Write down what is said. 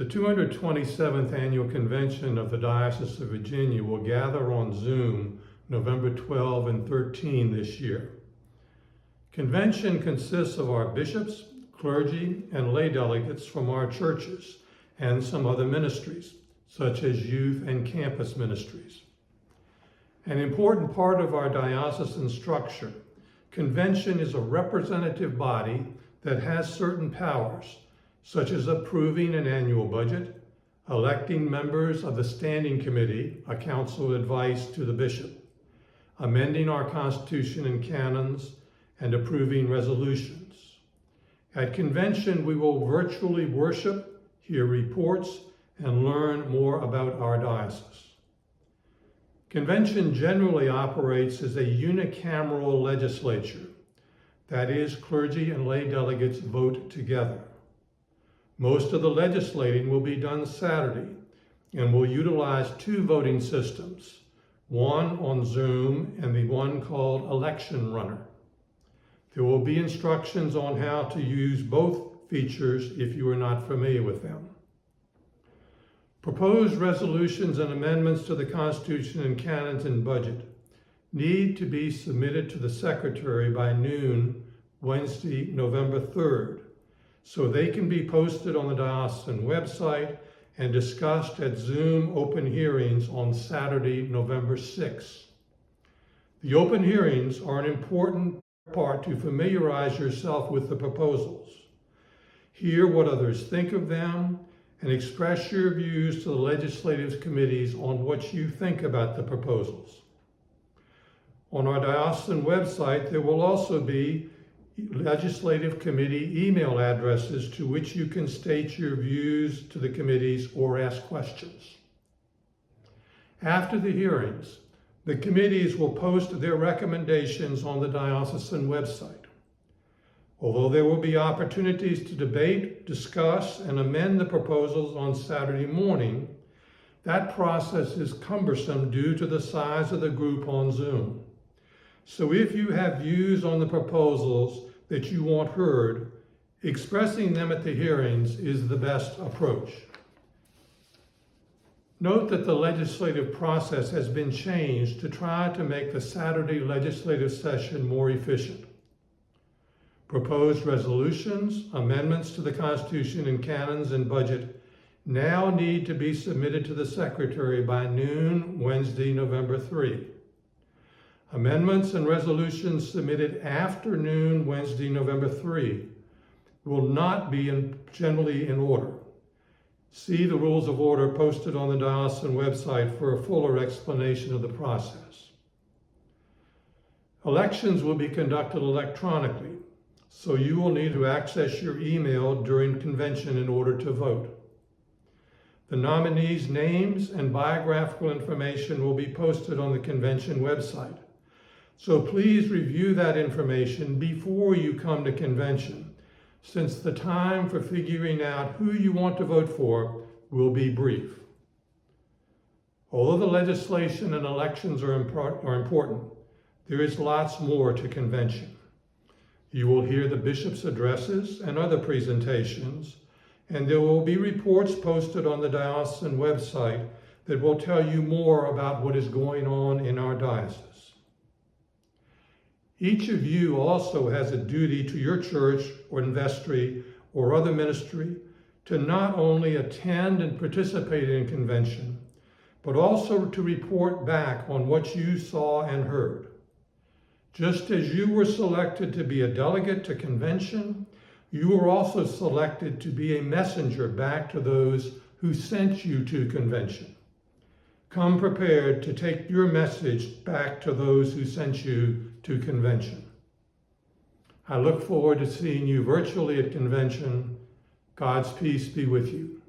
The 227th Annual Convention of the Diocese of Virginia will gather on Zoom November 12 and 13 this year. Convention consists of our bishops, clergy, and lay delegates from our churches and some other ministries, such as youth and campus ministries. An important part of our diocesan structure, convention is a representative body that has certain powers, such as approving an annual budget, electing members of the standing committee, a council advice to the bishop, amending our constitution and canons, and approving resolutions. At convention, we will virtually worship, hear reports, and learn more about our diocese. Convention generally operates as a unicameral legislature. That is, clergy and lay delegates vote together. Most of the legislating will be done Saturday and will utilize two voting systems, one on Zoom and the one called Election Runner. There will be instructions on how to use both features if you are not familiar with them. Proposed resolutions and amendments to the Constitution and canons and budget need to be submitted to the Secretary by noon Wednesday, November 3rd, so they can be posted on the diocesan website and discussed at Zoom open hearings on Saturday, November 6th. The open hearings are an important part to familiarize yourself with the proposals. Hear what others think of them and express your views to the legislative committees on what you think about the proposals. On our diocesan website, there will also be legislative committee email addresses to which you can state your views to the committees or ask questions. After the hearings, the committees will post their recommendations on the diocesan website. Although there will be opportunities to debate, discuss, and amend the proposals on Saturday morning, that process is cumbersome due to the size of the group on Zoom. So if you have views on the proposals that you want heard, expressing them at the hearings is the best approach. Note that the legislative process has been changed to try to make the Saturday legislative session more efficient. Proposed resolutions, amendments to the Constitution and canons and budget now need to be submitted to the Secretary by noon Wednesday, November 3. Amendments and resolutions submitted after noon Wednesday, November 3 will not be generally in order. See the rules of order posted on the diocesan website for a fuller explanation of the process. Elections will be conducted electronically, so you will need to access your email during convention in order to vote. The nominees' names and biographical information will be posted on the convention website. So please review that information before you come to convention, since the time for figuring out who you want to vote for will be brief. Although the legislation and elections are important, there is lots more to convention. You will hear the bishop's addresses and other presentations, and there will be reports posted on the diocesan website that will tell you more about what is going on in our diocese. Each of you also has a duty to your church or vestry or other ministry to not only attend and participate in convention, but also to report back on what you saw and heard. Just as you were selected to be a delegate to convention, you were also selected to be a messenger back to those who sent you to convention. Come prepared to take your message back to those who sent you to convention. I look forward to seeing you virtually at convention. God's peace be with you.